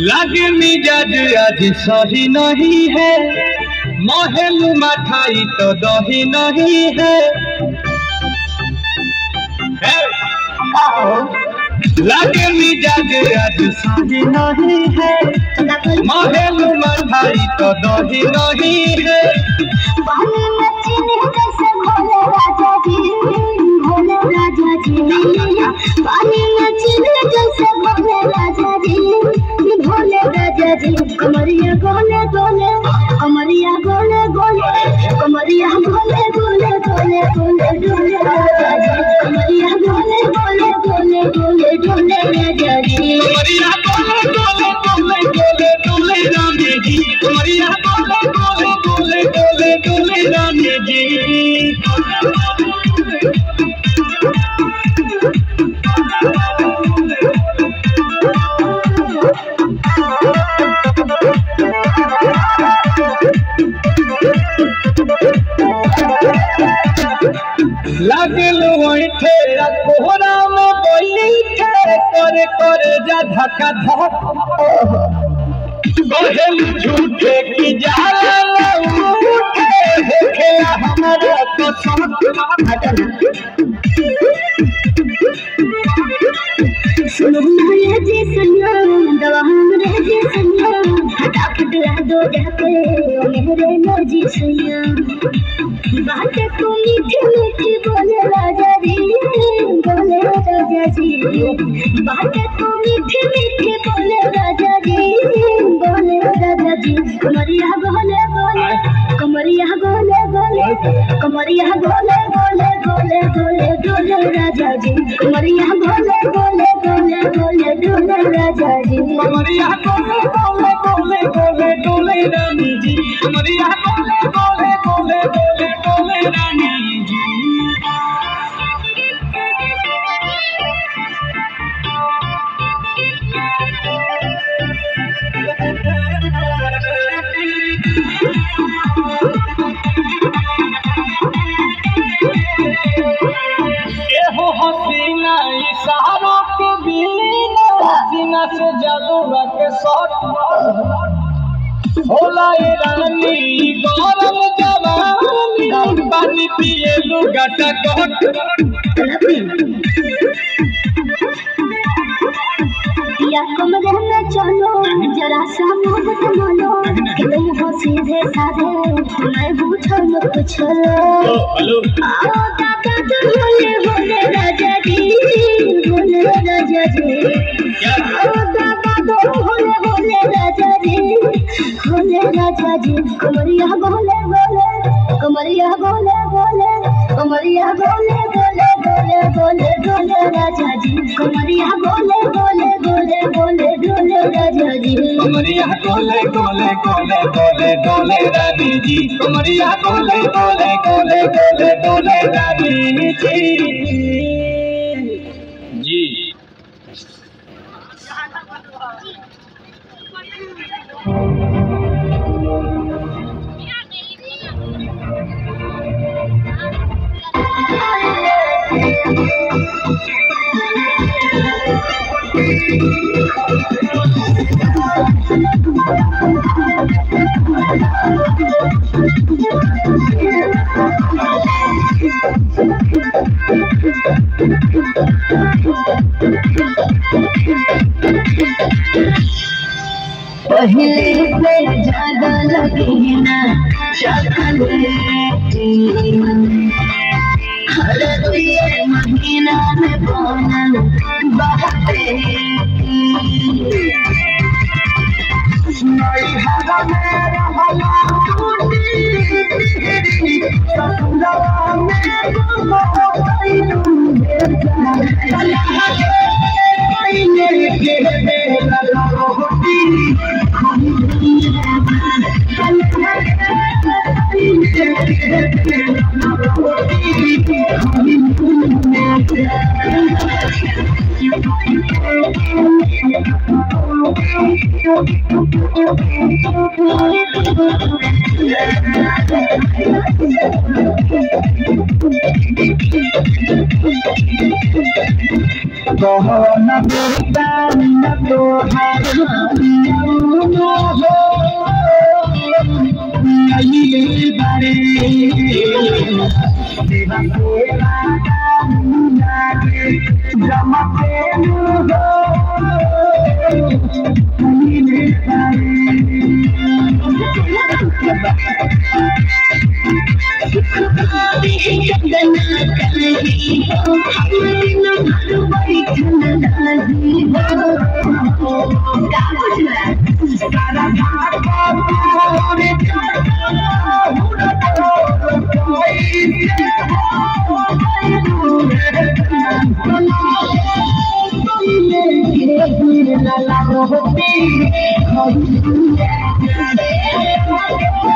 लागे मिजाज आज सही नहीं है, महलू मठाई तो दही नहीं है। लागे मिजाज आज सही नहीं है, महलू मठाई तो दही नहीं है। पानी में चीनी जैसे घोले राजा जी, घोले राजा जी। पानी में चीनी जैसे घोले राजा जी, घोले राजा जी। कमरिया गोले गोले, कमरिया गोले गोले, कमरिया गोले गोले गोले गोले डोले राजा जी। कमरिया गोले गोले गोले गोले डोले राजा जी। कमरिया गोले गोले गोले गोले डोले राजा जी। कमरिया गोले गोले गोले गोले डोले राजा जी। लागल वैठे कोहरा में बैठे करे करे जा धक्का धक। कहल झूठे की जाला उठे देखेला हमारा कसम। सुनो मेरे जी सैया, दवा हमरे जी सैया, फटाफट ला दो जाके मेरे लो जी सैया। बातें तो मीठी मीठी बोले राजा जी, बोले राजा जी। बातें तो मीठी मीठी बोले राजा जी, बोले राजा जी। कमरिया बोले बोले, कमरिया बोले बोले, कमरिया बोले बोले बोले बोले डोले राजा जी। कमरिया बोले बोले बोले बोले डोले राजा जी। कमरिया बोले बोले बोले बोले डोले रानी जी। कमरिया बोले बोले बोले बोले डोले रानी जी। एहो हसीना इशारों के बिना, हसीना से जादू के शॉट होला ए रानी गरम जवानी। पानी पिए लुगाटा कट। या कमरे में चलो जरा सा मोहब्बत मानो, तुम हो सीधे साधे मैं बूझो मत पूछो। आओ दादा तो बोले बोले राजा जी, बोले राजा जी। आओ दादा तो बोले बोले राजा जी, बोले राजा जी। कमरिया बोले बोले, कमरिया बोले बोले, कमरिया बोले बोले बोले बोले डोले राजा जी। कमरिया बोले बोले बोले बोले डोले राजा जी। कमरिया गोले गोले गोले गोले डोले रानी जी। कमरिया गोले गोले गोले गोले डोले रानी जी। पहले से ज्यादा लगी ना चॉकलेटी हर ये महीना में बोनल बहते नई हवा में रहला टूटी सपना में Kohona bertan na Tuhan Ayile bare Deva seva kamunage Jamate nuho Ayile bare